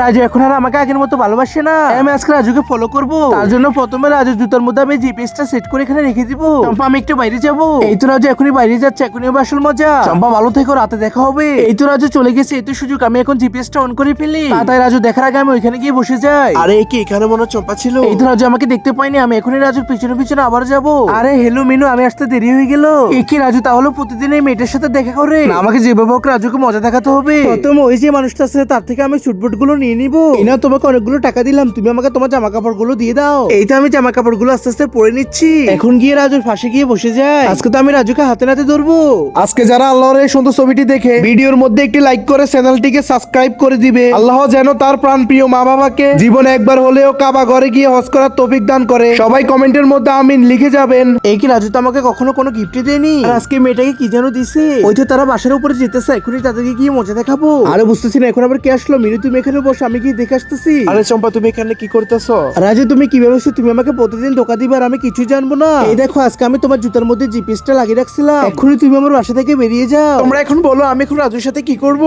রাজু এখন আর আমাকে আগের মতো ভালোবাসে না। আমি আজকে রাজুকে ফলো করবো। তার জন্য প্রথমে রাজু জুতার মধ্যে আমি জিপিএসটা সেট করে এখানে রেখে দিব। চম্পা আমি একটু বাইরে যাবো। এই তো রাজু এখনই বাইরে যাচ্ছে, এখনই হবে আসল মজা। চম্পা ভালো থেকো, রাতে দেখা হবে। এই তো রাজু চলে গেছে, এই তো সুযোগ, আমি এখন জিপিএসটা অন করে ফেলি। তাই রাজু দেখার আগে আমি ওইখানে গিয়ে বসে যাই। আরে কি এখানে মনে হয় চম্পা ছিল? এই তো রাজু আমাকে দেখতে পাইনি, আমি এখনই রাজুর পিছনে পিছনে আবার যাবো। আরে হেলো মিনু, আমি আসতে দেরি হয়ে গেল। এ কি রাজু তাহলে প্রতিদিন এই মেয়েটার সাথে দেখা করে? না, আমাকে যেভাবে হোক রাজুকে মজা দেখাতে হবে। প্রথম ওই যে মানুষটা আছে তার থেকে আমি সুটবুট গুলো নিয়ে নিবো। এই নাও, তোমাকে অনেকগুলো টাকা দিলাম, তুমি আমাকে তোমার জামা কাপড় গুলো দিয়ে দাও। এই তো আমি জামা কাপড় গুলো আস্তে আস্তে পরে নিচ্ছি। এখন গিয়ে রাজুর পাশে গিয়ে বসে যায়। আজকে তো আমি রাজুকে হাতে নাতে ধরবো। আজকে যারা আল্লাহর এই সুন্দর ছবিটি দেখে ভিডিওর মধ্যে একটি লাইক করে চ্যানেলটিকে সাবস্ক্রাইব করে দিবে। আল্লাহ যেন তার প্রাণ প্রিয় মা বাবাকে জীবনে একবার হলেও কাবা ঘরে গিয়ে হজ করার তৌফিক দান করে। সবাই কমেন্টের মধ্যে আমিন লিখে যাবেন। এই কি রাজু তো আমাকে কখনো কোনো গিফট দেয়নি, আর আজকে মেয়েটাকে কি যেন দিছে। ওই তো তারা বাসার উপরে যেতেছে, এখনই তাদেরকে গিয়ে মজা দেখাবো। আরে বুঝতেছি না এখন আবার কে আসলো। মিনু তুমি এখানে বসো, আমি গিয়ে দেখে আসতেছি। আরে চম্পা তুমি এখানে কি করতেছো? রাজু তুমি কি ভেবেছো তুমি আমাকে প্রতিদিন ধোকা দিবে আর আমি কিছুই জানবো না? এই দেখো আজকে আমি তোমার জুতার মধ্যে জিপিএসটা লাগিয়ে রাখছিলাম, এখনই তুমি আমার বাসা থেকে বেরিয়ে যাও। তোমরা এখন বলো আমি এখন রাজুর সাথে কি করব?